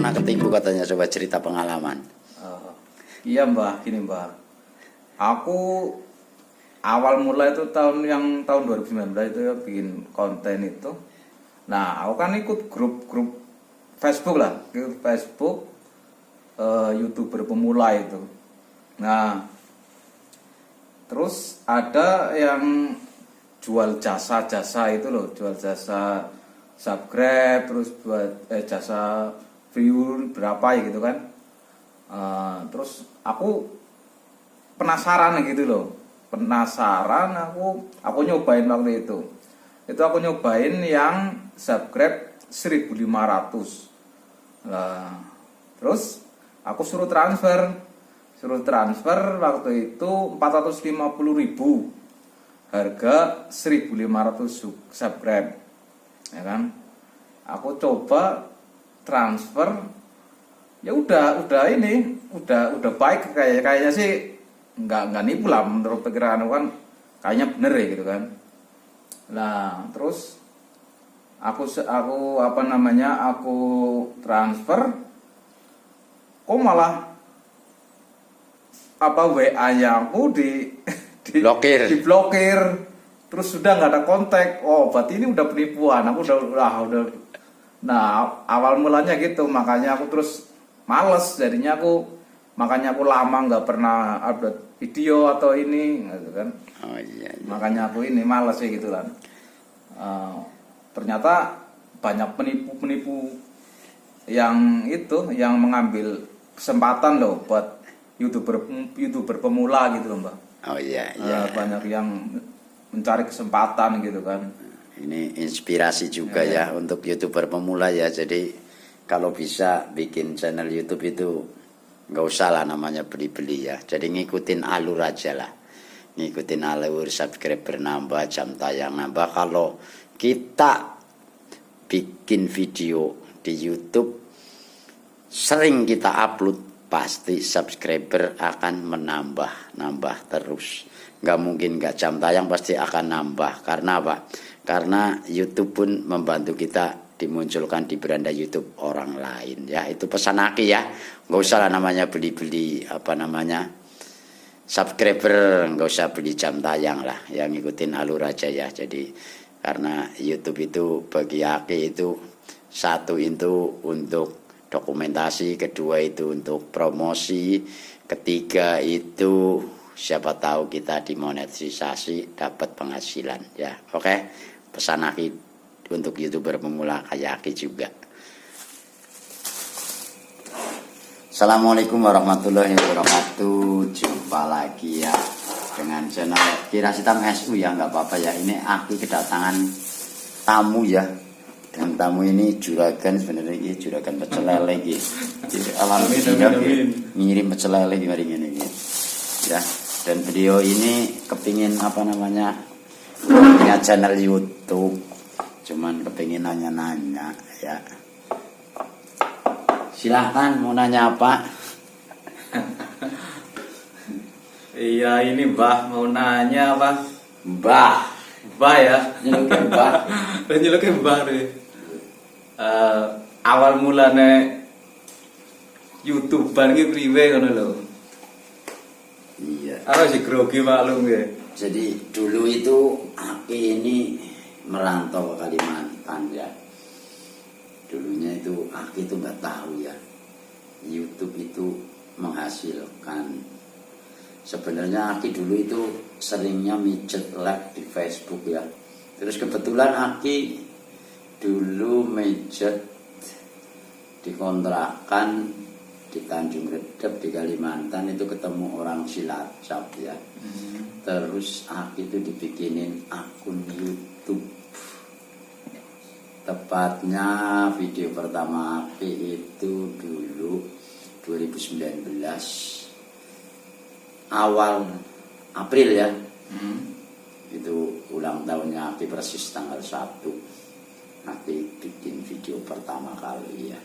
pernah ketipu katanya, coba cerita pengalaman. Iya Mbah, gini Mbah. Aku awal mulai itu tahun 2019 itu ya bikin konten itu. Nah, aku kan ikut grup Facebook lah, grup Facebook YouTuber pemula itu. Nah, terus ada yang jual jasa-jasa itu loh, jual jasa subscribe, terus buat jasa view berapa ya gitu kan. Terus aku penasaran gitu loh, aku nyobain waktu itu aku nyobain yang subscribe 1.500. Nah, terus aku suruh transfer waktu itu 450.000, harga 1.500 subscribe, ya kan. Aku coba transfer, ya udah baik, kayaknya sih nggak nipu lah menurut perkiraan kan, kayaknya bener ya gitu kan. Nah, terus aku transfer, kok malah WA-nya aku diblokir, terus sudah nggak ada kontak. Oh, berarti ini udah penipuan. Aku udah. Nah, awal mulanya gitu, makanya aku terus males, makanya aku lama nggak pernah upload video atau ini gitu kan. Oh iya. Makanya aku ini males sih gitu kan. Ternyata banyak penipu yang mengambil kesempatan loh buat YouTuber pemula gitu loh Mbak. Oh iya. Banyak yang mencari kesempatan gitu kan. Ini inspirasi juga ya untuk YouTuber pemula ya. Jadi kalau bisa bikin channel YouTube itu nggak usah lah namanya beli-beli ya. Jadi ngikutin alur aja lah. Ngikutin alur, subscriber nambah, jam tayang nambah. Kalau kita bikin video di YouTube, sering kita upload, pasti subscriber akan nambah terus. Nggak mungkin nggak jam tayang, pasti akan nambah. Karena apa? Karena YouTube pun membantu kita dimunculkan di beranda YouTube orang lain ya. Itu pesan Aki ya. Nggak usah lah namanya beli-beli subscriber, nggak usah beli jam tayang lah. Yang ngikutin alur aja ya. Jadi karena YouTube itu bagi Aki itu, satu itu untuk dokumentasi, kedua itu untuk promosi, ketiga itu siapa tahu kita dimonetisasi dapat penghasilan ya. Oke, pesan Aki untuk YouTuber pemula kayak Aki juga. Assalamualaikum warahmatullahi wabarakatuh. Jumpa lagi ya dengan channel Kiras Hitam SU ya, nggak apa-apa ya. Ini Aki kedatangan tamu ya. Dan tamu ini juragan, sebenarnya ini juragan pecel lele gitu. Alhamdulillah ngirim pecel lele gimana ini ya. Dan beliau ini kepingin punya channel YouTube, cuman kepingin nanya-nanya ya. Silahkan mau nanya apa? Iya ini Mbah mau nanya apa? Mbah ya. Nyelukin Mbah. Nyelukin Mbah deh. Awal mulane YouTuber iki priwe ngono lho. Iya. Aku sih grogi maklum ya. Jadi dulu itu Aki ini merantau ke Kalimantan ya. Dulunya itu Aki itu nggak tahu ya, YouTube itu menghasilkan. Sebenarnya Aki dulu itu seringnya mijet like di Facebook ya. Terus kebetulan Aki dulu mijet di kontrakan di Tanjung Redep di Kalimantan, itu ketemu orang Cilacap ya. Terus Aki itu dibikinin akun YouTube. Tepatnya video pertama Aki itu dulu 2019 awal April ya. Itu ulang tahunnya Aki persis tanggal 1 Aki bikin video pertama kali ya.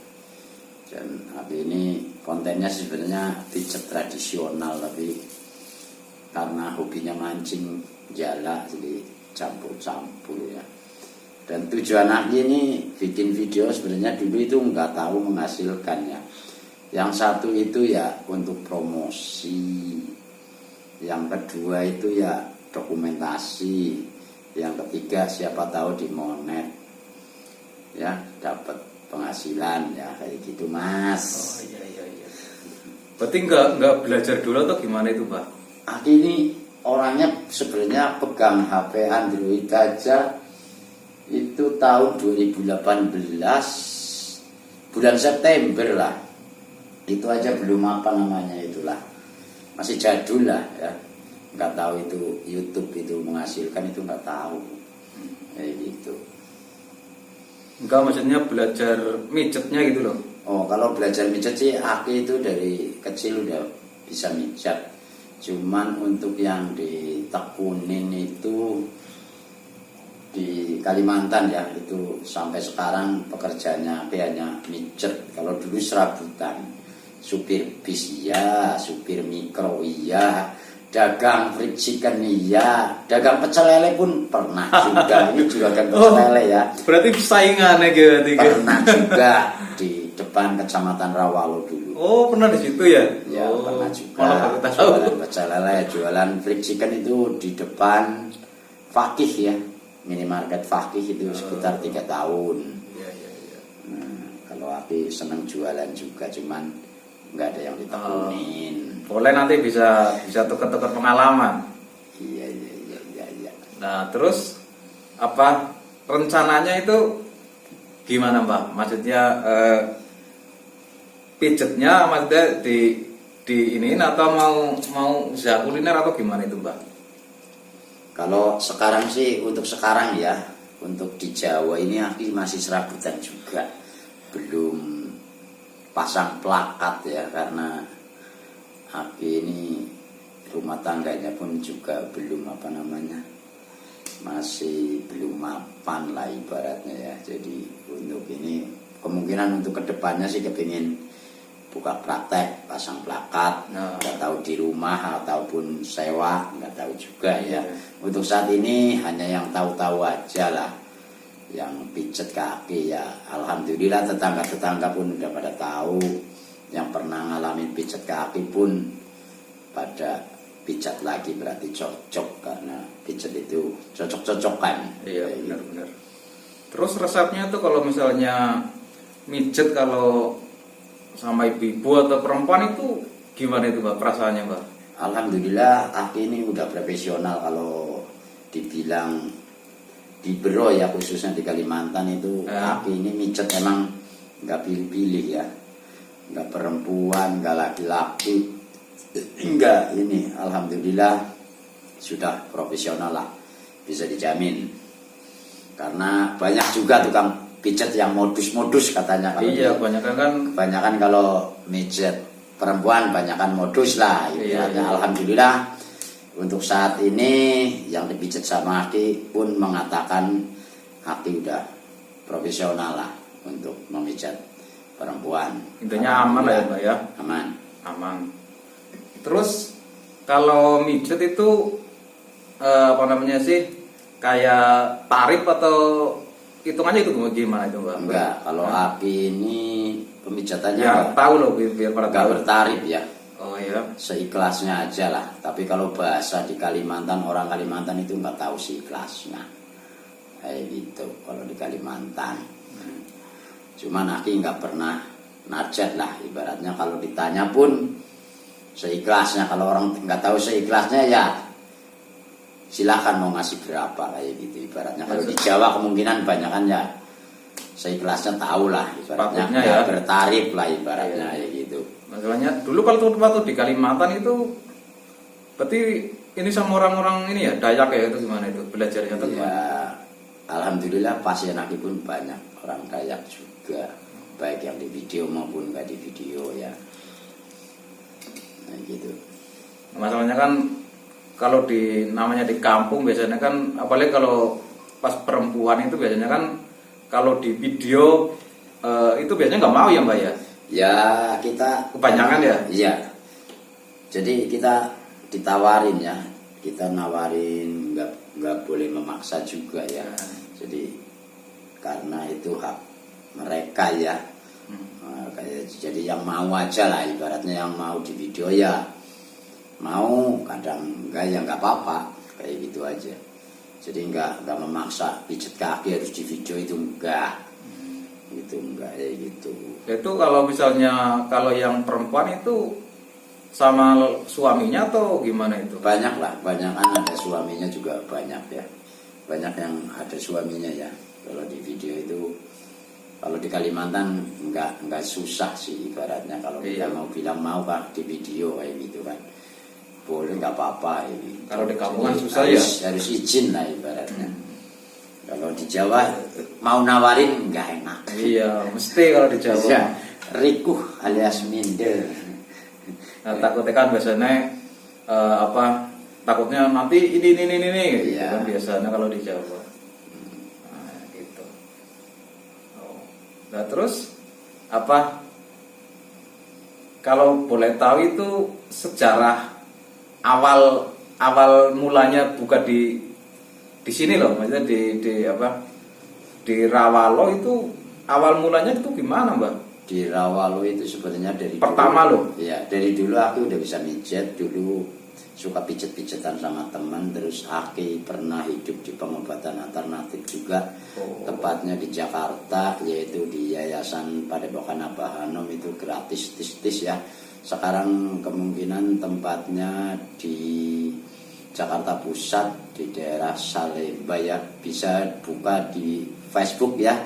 Dan Aki ini kontennya sebenarnya pijat tradisional, tapi karena hobinya mancing jala jadi campur-campur ya. Dan tujuan Aki ini bikin video sebenarnya dulu itu nggak tahu menghasilkan ya. Yang satu itu ya untuk promosi, yang kedua itu ya dokumentasi, yang ketiga siapa tahu dimonet, ya dapat penghasilan ya kayak gitu Mas. Oh iya. Berarti nggak belajar dulu atau gimana itu Mbah? Aki ini orangnya sebenarnya pegang HP Android aja itu tahun 2018 bulan September lah. Itu aja belum apa namanya itulah, masih jadul lah ya, nggak tahu itu YouTube itu menghasilkan, itu nggak tahu kayak gitu. Enggak, maksudnya belajar mijetnya gitu loh. Oh, kalau belajar mijet sih Aki itu dari kecil udah bisa mijet. Cuman untuk yang ditekunin itu di Kalimantan ya, itu sampai sekarang pekerjaannya Aki hanya mijet. Kalau dulu serabutan, supir bis iya, supir mikro iya, dagang fried chicken iya, dagang pecel lele pun pernah juga. Ini juga dagang pecel lele ya. Berarti saingannya gitu. Pernah juga di depan Kecamatan Rawalo dulu. Oh, pernah di situ ya? Ya, oh, pernah juga. malah baru tahu. Jualan pecel lele, jualan fried chicken itu di depan Fakih ya, minimarket Fakih itu sekitar 3 tahun. Iya. Nah, kalau Aki seneng jualan juga, cuman nggak ada yang ditekunin. Boleh, nanti bisa tuker-tuker pengalaman. Iya. Nah, terus apa rencananya itu gimana Mbak? Maksudnya pijetnya maksudnya di iniin atau mau usaha kuliner atau gimana itu Mbak? Kalau sekarang sih, untuk sekarang ya, untuk di Jawa ini Aki masih serabutan juga, belum pasang plakat ya, karena Aki ini rumah tangganya pun juga belum apa namanya, masih belum mapan lah ibaratnya ya. Jadi untuk ini kemungkinan untuk kedepannya sih kepingin buka praktek, pasang plakat, nggak tahu di rumah ataupun sewa, nggak tahu juga ya. Untuk saat ini hanya yang tahu-tahu aja lah, yang pijet kaki ya. Alhamdulillah tetangga-tetangga pun udah pada tahu, yang pernah ngalamin pijet kaki pun pada pijat lagi, berarti cocok, karena pijet itu cocok-cocokan. Iya, benar. Terus resepnya tuh kalau misalnya mijet kalau sama ibu-ibu atau perempuan itu gimana itu Mbak perasaannya Mbak? Alhamdulillah Aki ini udah profesional. Kalau dibilang di Bero ya, khususnya di Kalimantan itu Aki ini mijet emang nggak pilih-pilih ya, nggak perempuan, nggak laki-laki, enggak. Ini alhamdulillah sudah profesional lah, bisa dijamin. Karena banyak juga tukang pijet yang modus-modus katanya. Kalau iya, kebanyakan kalau mijet perempuan banyakan modus lah. Iya. Alhamdulillah untuk saat ini yang dipijet sama Aki pun mengatakan Aki udah profesional lah untuk memijat perempuan. Intinya aman lah ya Mbak ya? Aman. Terus kalau mijet itu apa namanya sih, kayak tarif atau hitungannya itu gimana itu Mbak? Enggak, kalau Aki ini pemijatannya ya tahu loh, biar pada enggak tahu. bertarif ya. Oh iya. Seikhlasnya aja lah. Tapi kalau bahasa di Kalimantan, orang Kalimantan itu nggak tahu seikhlasnya. Kayak gitu kalau di Kalimantan. Cuman Aki nggak pernah najat lah, ibaratnya kalau ditanya pun seikhlasnya. Kalau orang nggak tahu seikhlasnya ya silakan mau ngasih berapa, kayak gitu ibaratnya. Kalau di Jawa kemungkinan banyak kan ya seikhlasnya, tahu lah ibaratnya, ya bertarif lah ibaratnya kayak gitu. Masalahnya dulu kalau waktu di Kalimantan itu berarti ini sama orang-orang ini ya Dayak ya, itu gimana itu belajarnya atau gimana? Ya alhamdulillah pasien Aki pun banyak orang Dayak juga, baik yang di video maupun nggak di video ya. Nah gitu. Masalahnya kan kalau namanya di kampung biasanya kan, apalagi kalau pas perempuan itu biasanya kan kalau di video itu biasanya nggak mau ya Mbak ya? Ya kita kebanyakan ya? Iya. Jadi kita ditawarin ya, kita nawarin, nggak boleh memaksa juga ya. Jadi karena itu hak mereka ya. Jadi yang mau aja lah, ibaratnya yang mau di video ya mau, kadang enggak ya enggak apa-apa, kayak gitu aja. Jadi enggak memaksa pijet kaki harus di video itu enggak. Itu enggak ya gitu. Itu kalau misalnya kalau yang perempuan itu sama suaminya atau gimana itu? Banyak lah, banyak kan ada suaminya juga banyak ya. Banyak yang ada suaminya ya. Kalau di video itu, kalau di Kalimantan enggak susah sih ibaratnya, kalau kita mau bilang mau kah di video kayak gitu kan. Boleh nggak apa-apa ini. Kalau di kampungan susah harus izin lah ibaratnya. Kalau di Jawa mau nawarin nggak enak. Iya, mesti kalau di Jawa. Ya, rikuh alias minder. Nah, takutnya kan biasanya takutnya nanti ini gitu Iya. kan biasanya kalau di Jawa. Nah, gitu. Oh. Nah, terus kalau boleh tahu itu sejarah awal mulanya buka di sini loh, maksudnya di Rawalo itu awal mulanya itu gimana, Mbak? Di Rawalo itu sebenarnya dari pertama dulu, loh. Ya, dari dulu aku udah bisa mijet, dulu suka pijet-pijetan sama teman, terus Aki pernah hidup di pengobatan alternatif juga. Tepatnya di Jakarta, yaitu di Yayasan Padepokan Abah Anom, itu gratis tis ya. Sekarang kemungkinan tempatnya di Jakarta Pusat, di daerah Salemba ya. Bisa buka di Facebook ya.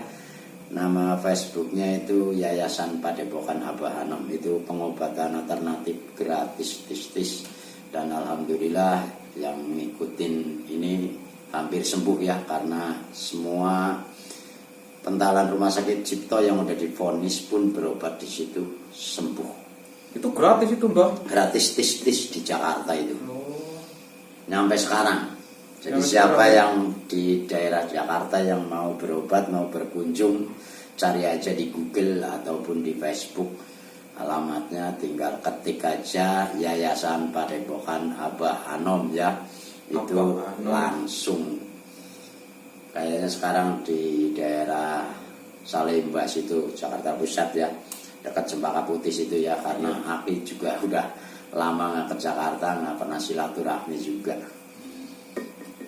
Nama Facebooknya itu Yayasan Padepokan Abah Anom, itu pengobatan alternatif gratis tis. Dan alhamdulillah yang ngikutin ini hampir sembuh ya, karena semua pentalan rumah sakit Cipto yang udah divonis pun berobat di situ sembuh. Itu gratis itu, Mbak? Gratis tis di Jakarta itu. Nyampe sekarang. Jadi Nyampe siapa sekarang. yang di daerah Jakarta yang mau berobat, mau berkunjung, cari aja di Google ataupun di Facebook. Alamatnya tinggal ketik aja Yayasan Padepokan Abah Anom ya. Itu Abah Anom. langsung. Kayaknya sekarang di daerah Salemba situ, Jakarta Pusat ya. Dekat Cempaka Putih situ ya, karena Aki juga udah lama nggak ke Jakarta, nggak pernah silaturahmi juga.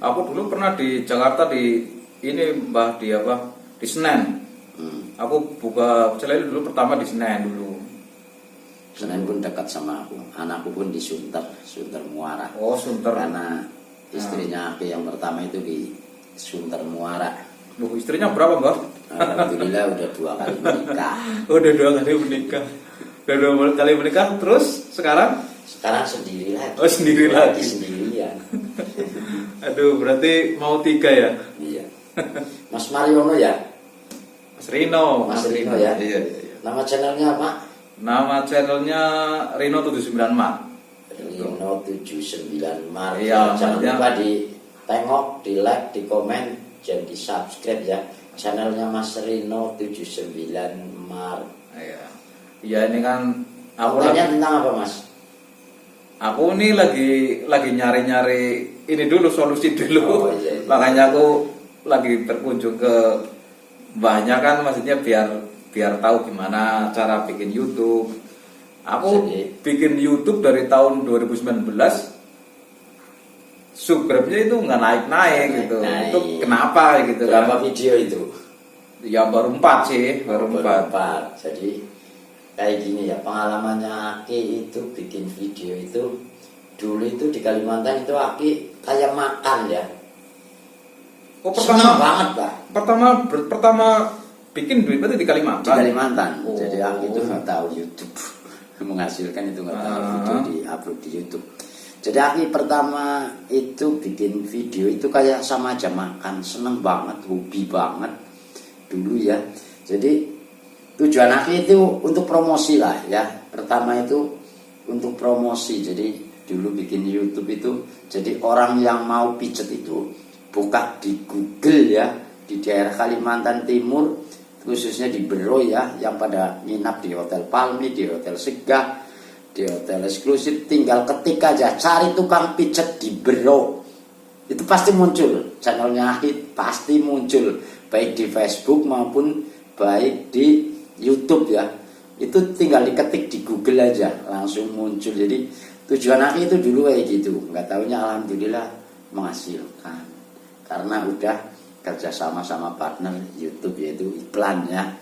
Aku dulu pernah di Jakarta di ini Mbah di Senen. Aku buka celele dulu pertama di Senen dulu. Senen pun dekat sama aku, anakku pun di Sunter Muara. Oh, Sunter. Karena istrinya Aki yang pertama itu di Sunter Muara. Loh, istrinya berapa, Mbak? Alhamdulillah udah 2 kali menikah. Udah 2 kali menikah. Udah 2 kali menikah, terus sekarang Sendiri lagi. Oh, sendiri lagi. Sendirian. Aduh, berarti mau 3 ya? Iya. Mas Mariono ya? Mas Rino. Mas Rino ya? Iya. Nama channelnya apa? Nama channelnya Rino 79 Mat. Rino 79 Mar. Iya, Jangan makanya- lupa ditengok, di like, di komen, dan di subscribe ya. Channelnya Mas Rino 79 Mar. Iya. Iya, ini kan aku Kontennya tentang apa Mas? Aku ini lagi nyari-nyari ini dulu, solusi dulu. Oh, iya. Makanya aku lagi berkunjung ke mbahnya kan, maksudnya biar tahu gimana cara bikin YouTube. Aku Jadi- bikin YouTube dari tahun 2019. Subscribe-nya itu nggak naik-naik gitu. Naik. Itu kenapa gitu Berapa kan? video itu? Ya baru 4 sih, baru 4. Berempat. Jadi kayak gini ya, pengalamannya Aki itu bikin video itu dulu itu di Kalimantan itu Aki kayak makan ya. Oh, Senang banget lah pertama bikin duit berarti di di Kalimantan. Kalimantan. Oh. Jadi Aki itu nggak tahu YouTube menghasilkan, itu nggak tahu video di upload di YouTube. Jadi Aki pertama itu bikin video itu kayak sama aja makan, seneng banget, hobi banget dulu ya. Jadi tujuan Aki itu untuk promosi lah ya. Pertama itu untuk promosi. Jadi dulu bikin YouTube itu, jadi orang yang mau pijet itu buka di Google ya, di daerah Kalimantan Timur, khususnya di Bero ya, yang pada nginap di Hotel Palmi, di Hotel Segah, di hotel eksklusif, tinggal ketik aja cari tukang pijet di Bero, itu pasti muncul channelnya Aki, pasti muncul. baik di Facebook maupun baik di YouTube ya. Itu tinggal diketik di Google aja langsung muncul. Jadi tujuan aku itu dulu kayak gitu, nggak taunya alhamdulillah menghasilkan karena udah kerja sama partner YouTube yaitu iklannya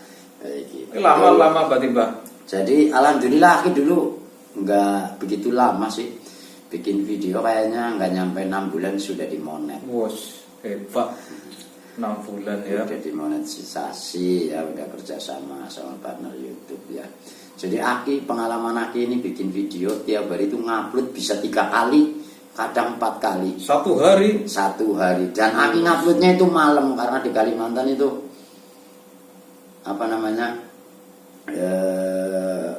kayak gitu. Lama-lama berarti Mbah. Jadi alhamdulillah aku dulu nggak begitu lama sih bikin video, kayaknya nggak nyampe 6 bulan sudah dimonet. Wos, hebat. 6 bulan ya. Udah dimonetisasi ya, udah kerja sama partner YouTube ya. Jadi Aki, pengalaman Aki ini bikin video tiap hari itu ngupload bisa 3 kali, kadang 4 kali. Satu hari. Satu hari. Dan Aki nguploadnya itu malam karena di Kalimantan itu apa namanya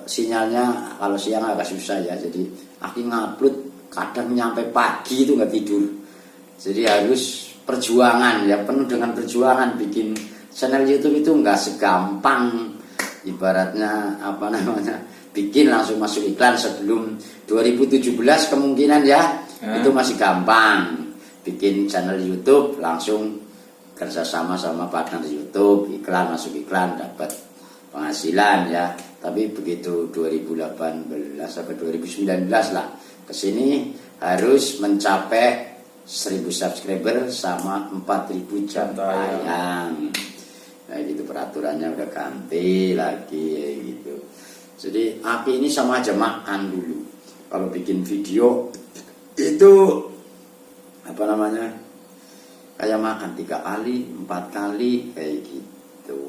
sinyalnya kalau siang agak susah ya. Jadi Aki ngupload kadang nyampe pagi itu nggak tidur. Jadi harus perjuangan ya, penuh dengan perjuangan. Bikin channel YouTube itu nggak segampang ibaratnya apa namanya bikin langsung masuk iklan. Sebelum 2017 kemungkinan ya itu masih gampang bikin channel YouTube, langsung kerjasama sama partner YouTube, iklan masuk iklan dapat penghasilan ya. Tapi begitu 2018 sampai 2019 lah kesini harus mencapai 1000 subscriber sama 4000 jam tayang. Nah gitu peraturannya udah ganti lagi ya gitu. Jadi Aki ini sama aja makan dulu. Kalau bikin video itu apa namanya kayak makan 3 kali 4 kali kayak gitu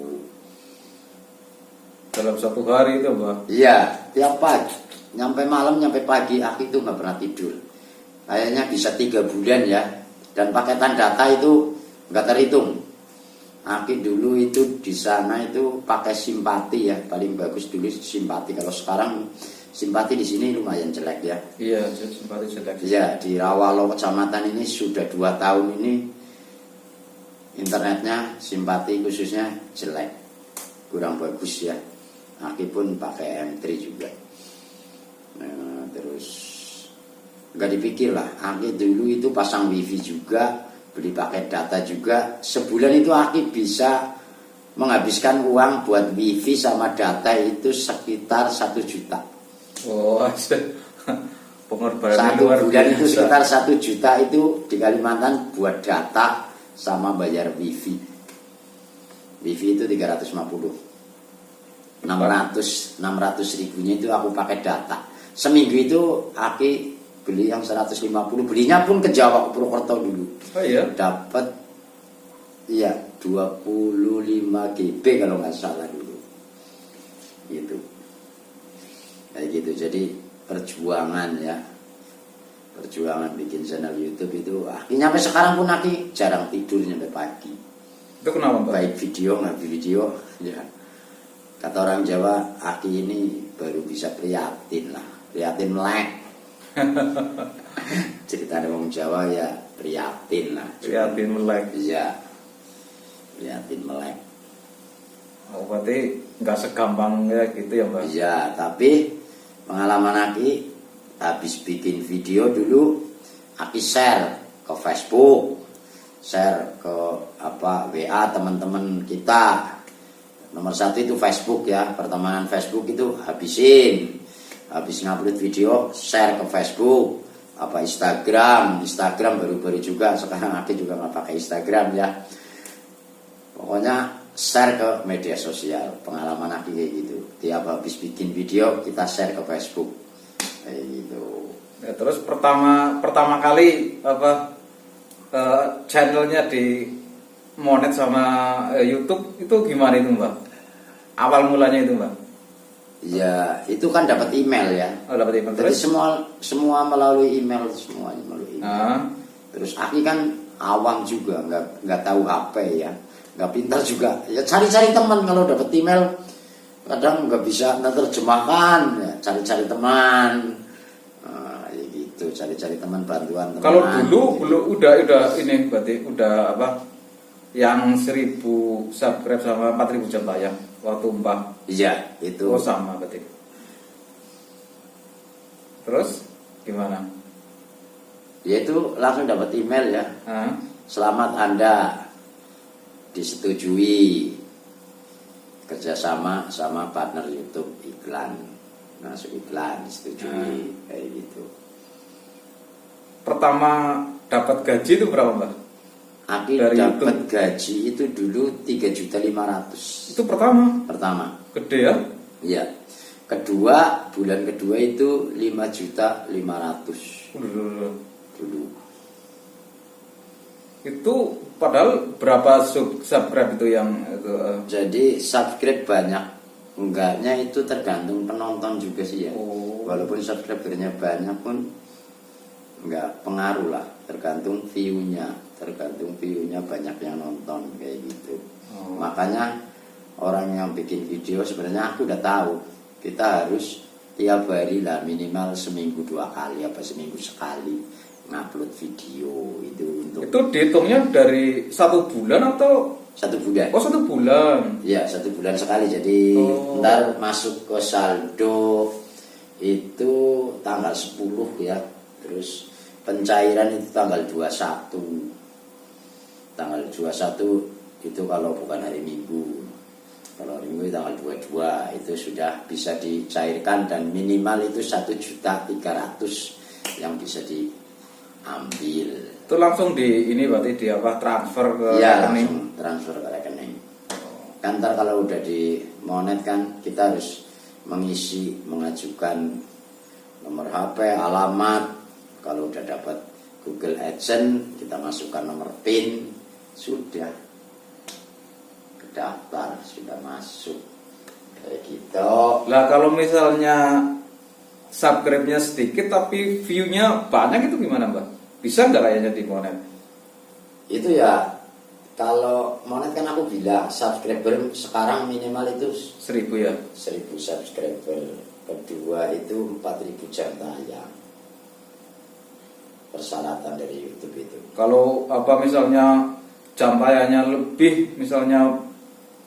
Dalam satu hari itu Mbah. iya, tiap pagi nyampe malam nyampe pagi Aki itu nggak pernah tidur. Kayaknya bisa 3 bulan ya. Dan paketan data itu nggak terhitung. Aki dulu itu di sana itu pakai simpati ya, paling bagus dulu simpati. Kalau sekarang simpati di sini lumayan jelek ya. Iya, simpati jelek. Ya, di Rawalo kecamatan ini sudah 2 tahun ini internetnya simpati khususnya jelek, kurang bagus ya. Aki pun pakai M3 juga. Nah, terus nggak dipikir lah. Aki dulu itu pasang wifi juga, beli paket data juga. Sebulan itu Aki bisa menghabiskan uang buat wifi sama data itu sekitar 1 juta. Oh, pengorbanan Satu luar bulan biasa. itu sekitar 1 juta itu di Kalimantan buat data sama bayar wifi. Wifi itu 350. 600 ribunya itu aku pakai data. Seminggu itu Aki beli yang 150, belinya pun ke Jawa, ke Purwokerto dulu. Oh iya. Dapat iya 25 GB kalau nggak salah dulu. Gitu. Kayak gitu. Jadi perjuangan ya. Perjuangan bikin channel YouTube itu Aki nyampe sekarang pun Aki jarang tidur nyampe pagi. Itu kenapa Mbak? Baik video nggak video ya. Kata orang Jawa, Aki ini baru bisa prihatin lah, prihatin melek. Cerita dari orang Jawa ya prihatin lah. Prihatin melek. Iya, prihatin melek. Oh, berarti nggak segampang ya gitu ya Mbak? Iya, tapi pengalaman Aki habis bikin video dulu, Aki share ke Facebook, share ke WA teman-teman kita. Nomor 1 itu Facebook ya, pertemanan Facebook itu habisin. Habis ngupload video, share ke Facebook, Instagram baru-baru juga, sekarang Aki juga nggak pakai Instagram ya. Pokoknya share ke media sosial, pengalaman Aki kayak gitu. Tiap habis bikin video kita share ke Facebook, kayak gitu. Ya, terus pertama kali channelnya di monet sama YouTube itu gimana itu Mbak? Awal mulanya itu Mbak? Ya itu kan dapat email ya. Oh, dapat email. Jadi Terus? semua melalui email, semuanya melalui email. Terus Aki kan awam juga, nggak tahu HP ya, nggak pintar juga. Ya cari-cari teman kalau dapat email, kadang nggak bisa terjemahkan, ya, cari-cari teman. Ya gitu, cari-cari teman, bantuan teman. Kalau dulu belum udah ini berarti udah apa? Yang 1000 subscribe sama 4000 jam tayang waktu Mbak. Iya, itu. Oh sama berarti. Terus gimana? Ya itu langsung dapat email ya. Hah? Selamat Anda disetujui kerjasama sama partner YouTube iklan, masuk iklan disetujui kayak gitu. Pertama dapat gaji itu berapa, Mbak? Aki Dari dapat YouTube. gaji itu dulu 3.500.000 Itu pertama. pertama. Gede ya? Iya. Kedua, bulan kedua itu 5.500.000 dulu. Itu padahal berapa subscribe itu yang itu, Jadi subscribe banyak enggaknya itu tergantung penonton juga sih ya. Oh. Walaupun subscribernya banyak pun enggak pengaruh lah, tergantung view-nya banyak yang nonton kayak gitu. Oh. Makanya orang yang bikin video sebenarnya aku udah tahu kita harus tiap hari lah minimal seminggu 2 kali apa seminggu sekali ngupload video itu untuk Itu dihitungnya dari 1 bulan atau 1 bulan. oh 1 bulan? Ya 1 bulan sekali. Jadi Oh. ntar masuk ke saldo itu tanggal 10 ya. Terus pencairan itu tanggal 21. Tanggal 21 itu kalau bukan hari Minggu. Kalau hari Minggu tanggal 22 itu sudah bisa dicairkan dan minimal itu 1.300.000 yang bisa diambil. Itu langsung di ini berarti di apa transfer ke Iya, rekening. langsung transfer ke rekening. Kan ntar kalau udah di monet kan kita harus mengajukan nomor HP, alamat. Kalau udah dapat Google AdSense kita masukkan nomor PIN, sudah kedaftar, sudah masuk kayak gitu. Lah kalau misalnya subscribe-nya sedikit tapi view-nya banyak itu gimana, Mbak? Bisa nggak kayaknya di monet? Itu ya kalau monet kan aku bilang subscriber sekarang minimal itu 1.000 ya? 1.000 subscriber. Kedua itu 4.000 jam tayang. Persyaratan dari YouTube itu. Kalau apa misalnya jam tayangnya lebih misalnya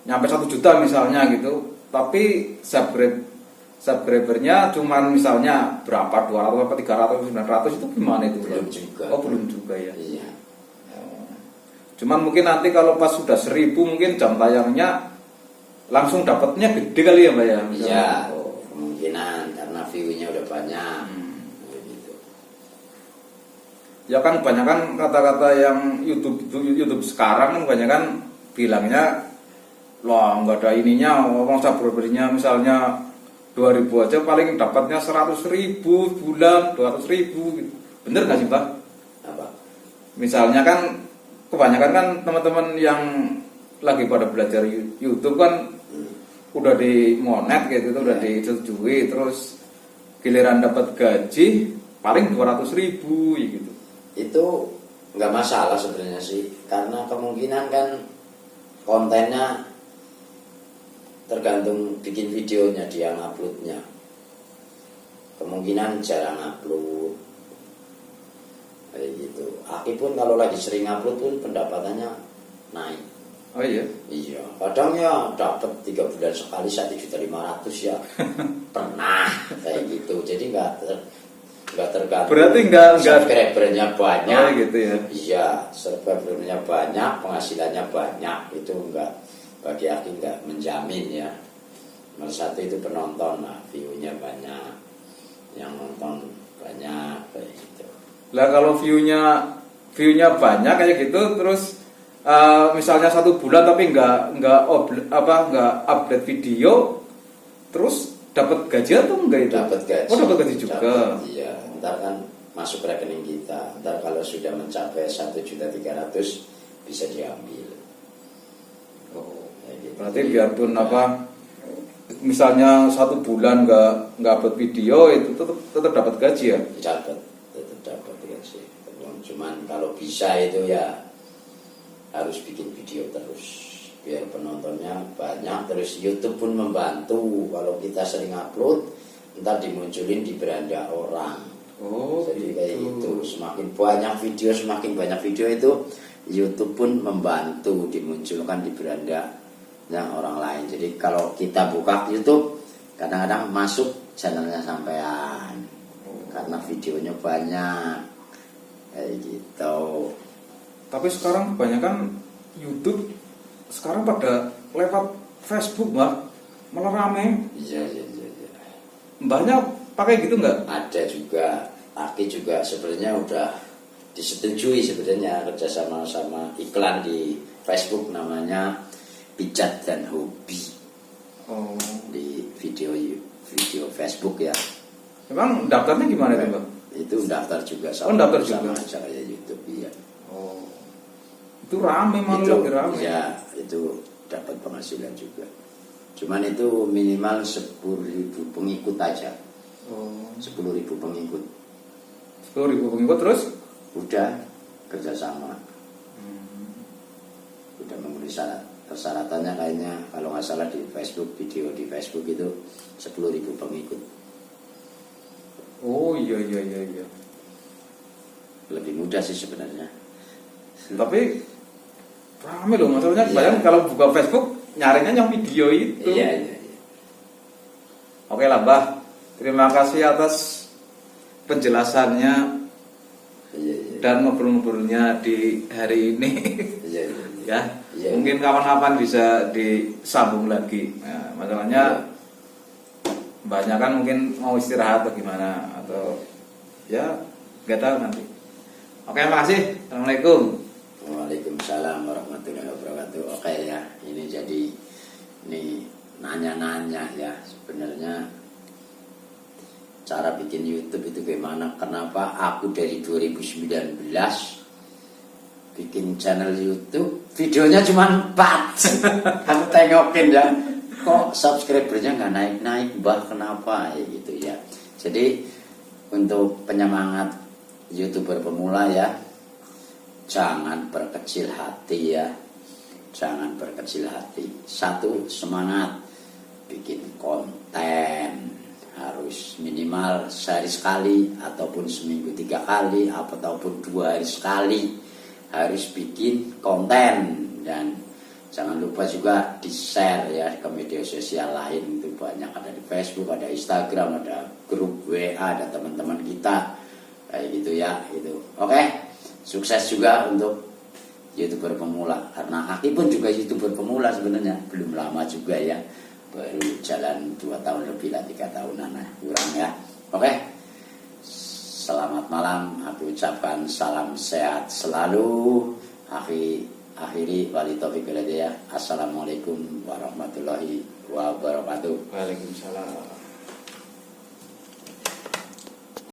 nyampe 1 juta misalnya gitu, tapi subscribernya cuman misalnya berapa 200 apa 300 900 itu gimana itu? Belum juga. Oh belum juga ya. Iya. Cuman mungkin nanti kalau pas sudah 1.000 mungkin jam tayangnya langsung dapatnya gede kali ya, Mbak ya? Iya. Oh. Kemungkinan karena view-nya udah banyak. Gitu. Ya kan kebanyakan kata-kata yang YouTube sekarang kan kebanyakan bilangnya loh nggak ada ininya, ngomong subscribernya misalnya 2.000 aja paling dapatnya 100.000 bulan 200.000 gitu. Bener nggak sih, Pak? Apa? Misalnya kan kebanyakan kan teman-teman yang lagi pada belajar YouTube kan udah di monet gitu, udah disetujui, terus giliran dapat gaji paling 200.000 gitu. Itu nggak masalah sebenarnya sih, karena kemungkinan kan kontennya tergantung bikin videonya dia nguploadnya. Kemungkinan jarang upload kayak gitu. Aki pun kalau lagi sering upload pun pendapatannya naik. Oh iya. Iya, kadang ya dapat 3 bulan sekali 1.500.000 ya. Pernah kayak gitu. Jadi nggak tergantung. Berarti nggak subscribernya banyak. Oh gitu ya. Iya, subscribernya banyak, penghasilannya banyak. Itu enggak, bagi aku enggak menjamin ya. Nomor 1 itu penonton, nah view-nya banyak, yang nonton banyak kayak gitu. Lah kalau view-nya banyak kayak gitu, terus misalnya 1 bulan tapi nggak update video, terus dapat gaji atau enggak itu? Dapat gaji. Oh dapat gaji juga. Dapat, iya, ntar kan masuk rekening kita. Ntar kalau sudah mencapai 1.300.000 bisa diambil. Oh, Kayak gitu. berarti biarpun misalnya 1 bulan nggak upload video itu tetap dapat gaji ya? tetap dapat gaji. Cuman kalau bisa itu ya harus bikin video terus biar penontonnya banyak, terus YouTube pun membantu kalau kita sering upload ntar dimunculin di beranda orang. Oh Jadi gitu. kayak gitu, semakin banyak video itu YouTube pun membantu dimunculkan di beranda yang orang lain. Jadi kalau kita buka YouTube kadang-kadang masuk channelnya sampean karena videonya banyak kayak gitu. Tapi sekarang kebanyakan YouTube sekarang pada lewat Facebook mbah, malah rame. Iya, iya, iya, iya. Mbahnya pakai gitu nggak? Ada juga, Aki juga sebenarnya udah disetujui sebenarnya kerjasama sama iklan di Facebook namanya Pijat dan Hobi Oh. di video Facebook ya. Emang daftarnya gimana itu mbah? Itu daftar juga Oh, daftar sama juga. aja kayak YouTube ya. Oh. Itu rame malah Itu lagi rame. ya itu dapat penghasilan juga. Cuman itu minimal 10.000 pengikut aja. Oh. 10.000 pengikut. 10.000 pengikut terus? Udah kerjasama. Udah memenuhi syarat. Persyaratannya kayaknya kalau nggak salah di Facebook, video di Facebook itu 10.000 pengikut. Oh iya iya iya iya. Lebih mudah sih sebenarnya. Tapi rame loh masalahnya. Iya. Bayang kalau buka Facebook nyarinya yang video itu. Iya, iya, iya. Oke lah Mbah. Terima kasih atas penjelasannya Iya, iya. dan ngobrol-ngobrolnya di hari ini. Iya, iya, iya. Ya, Iya. mungkin kapan-kapan bisa disambung lagi. Nah, masalahnya banyak kan mungkin mau istirahat atau gimana atau ya nggak tahu nanti. Oke, makasih. Assalamualaikum. Waalaikumsalam warahmatullahi wabarakatuh. Oke ya, ini jadi ini nanya-nanya ya sebenarnya cara bikin YouTube itu gimana? Kenapa aku dari 2019 bikin channel YouTube, videonya cuma 4. Aku tengokin ya, kok subscribernya nggak naik-naik, Mbah, kenapa ya gitu ya. Jadi untuk penyemangat YouTuber pemula ya, jangan berkecil hati ya, jangan berkecil hati. Satu, semangat bikin konten harus minimal sehari sekali ataupun seminggu 3 kali ataupun 2 hari sekali harus bikin konten. Dan jangan lupa juga di share ya ke media sosial lain, itu banyak, ada di Facebook, ada Instagram, ada grup WA, ada teman-teman kita kayak gitu ya itu. Oke, sukses juga untuk YouTuber pemula, karena Aki pun juga YouTuber pemula sebenarnya, belum lama juga ya, baru jalan 2 tahun lebih lah, 3 tahunan lah kurang ya. Oke, selamat malam, aku ucapkan salam sehat selalu. Akhiri wali taufiq wal hidayah. Assalamualaikum warahmatullahi wabarakatuh. Waalaikumsalam.